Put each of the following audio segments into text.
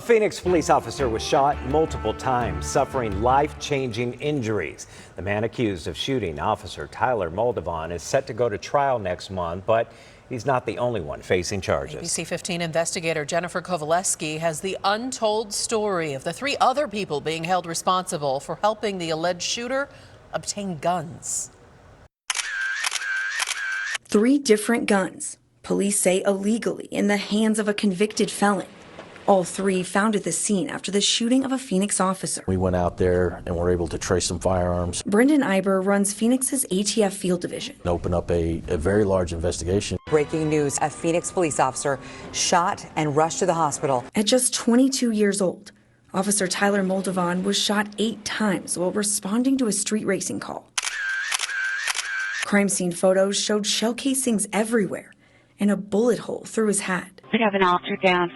Phoenix police officer was shot multiple times, suffering life-changing injuries. The man accused of shooting Officer Tyler Moldovan is set to go to trial next month, but he's not the only one facing charges. ABC15 investigator Jennifer Kovaleski has the untold story of the 3 other people being held responsible for helping the alleged shooter obtain guns. 3 different guns, police say illegally in the hands of a convicted felon. All 3 found at the scene after the shooting of a Phoenix officer. We went out there and were able to trace some firearms. Brendan Iber runs Phoenix's ATF field division. Open up a very large investigation. Breaking news, a Phoenix police officer shot and rushed to the hospital. At just 22 years old, Officer Tyler Moldovan was shot 8 times while responding to a street racing call. Crime scene photos showed shell casings everywhere and a bullet hole through his hat. We have an officer down.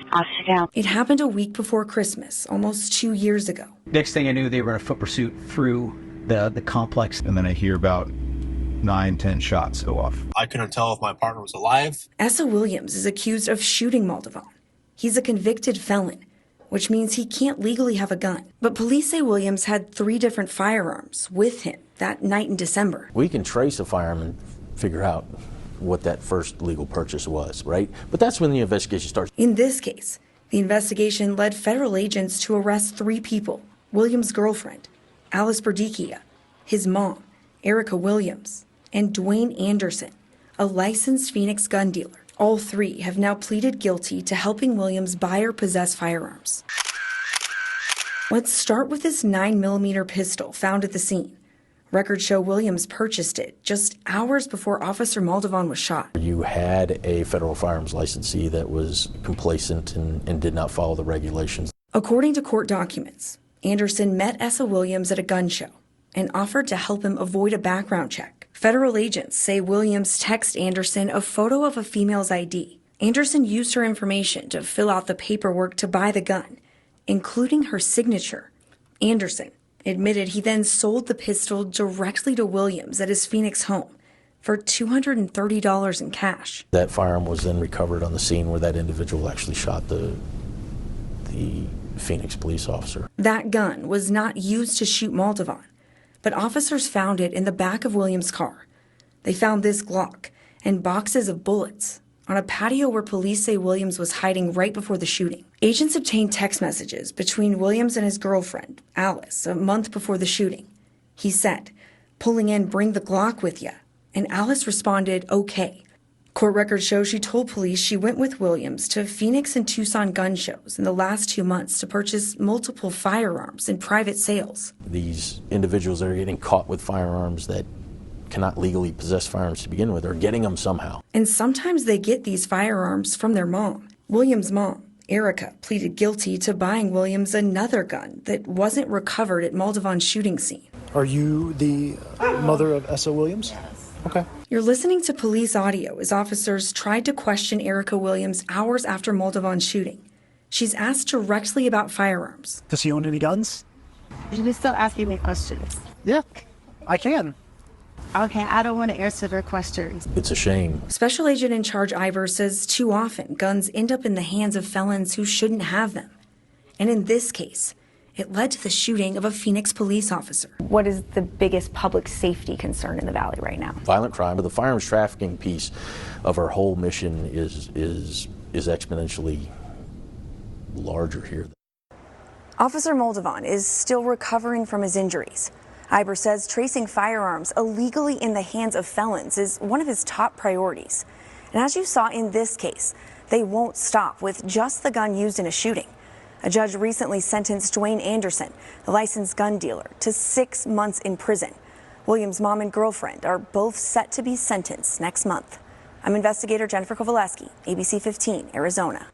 It happened a week before Christmas, almost 2 years ago. Next thing I knew, they were in a foot pursuit through the complex. And then I hear about 9-10 shots go off. I couldn't tell if my partner was alive. Essa Williams is accused of shooting Moldovan. He's a convicted felon, which means he can't legally have a gun. But police say Williams had 3 different firearms with him that night in December. We can trace a firearm and figure out what that first legal purchase was, right? But that's when the investigation starts. In this case, the investigation led federal agents to arrest 3 people: Williams' girlfriend, Alice Berdikia, his mom, Essa Williams, and Dwayne Anderson, a licensed Phoenix gun dealer. All 3 have now pleaded guilty to helping Williams buy or possess firearms. Let's start with this 9mm pistol found at the scene. Records show Williams purchased it just hours before Officer Moldovan was shot. You had a federal firearms licensee that was complacent and did not follow the regulations. According to court documents, Anderson met Essa Williams at a gun show and offered to help him avoid a background check. Federal agents say Williams texted Anderson a photo of a female's ID. Anderson used her information to fill out the paperwork to buy the gun, including her signature. Anderson admitted he then sold the pistol directly to Williams at his Phoenix home for $230 in cash. That firearm was then recovered on the scene where that individual actually shot the Phoenix police officer. That gun was not used to shoot Moldovan, but officers found it in the back of Williams' car. They found this Glock and boxes of bullets on a patio where police say Williams was hiding right before the shooting. Agents obtained text messages between Williams and his girlfriend, Alice, a month before the shooting. He said, "Pulling in, bring the Glock with ya," and Alice responded, "Okay." Court records show she told police she went with Williams to Phoenix and Tucson gun shows in the last 2 months to purchase multiple firearms in private sales. These individuals that are getting caught with firearms that cannot legally possess firearms to begin with are getting them somehow. And sometimes they get these firearms from their mom. Williams' mom, Erica, pleaded guilty to buying Williams another gun that wasn't recovered at Moldovan's shooting scene. Are you the mother of Essa Williams? Yes. Okay. You're listening to police audio as officers tried to question Essa Williams hours after Moldovan's shooting. She's asked directly about firearms. Does he own any guns? You can still asking me questions. Yeah, I can. Okay, I don't want to answer their questions. It's a shame. Special Agent in Charge Iber says too often guns end up in the hands of felons who shouldn't have them. And in this case, it led to the shooting of a Phoenix police officer. What is the biggest public safety concern in the Valley right now? Violent crime, but the firearms trafficking piece of our whole mission is exponentially larger here. Officer Moldovan is still recovering from his injuries. Iber says tracing firearms illegally in the hands of felons is one of his top priorities. And as you saw in this case, they won't stop with just the gun used in a shooting. A judge recently sentenced Dwayne Anderson, the licensed gun dealer, to 6 months in prison. Williams' mom and girlfriend are both set to be sentenced next month. I'm investigator Jennifer Kovaleski, ABC 15, Arizona.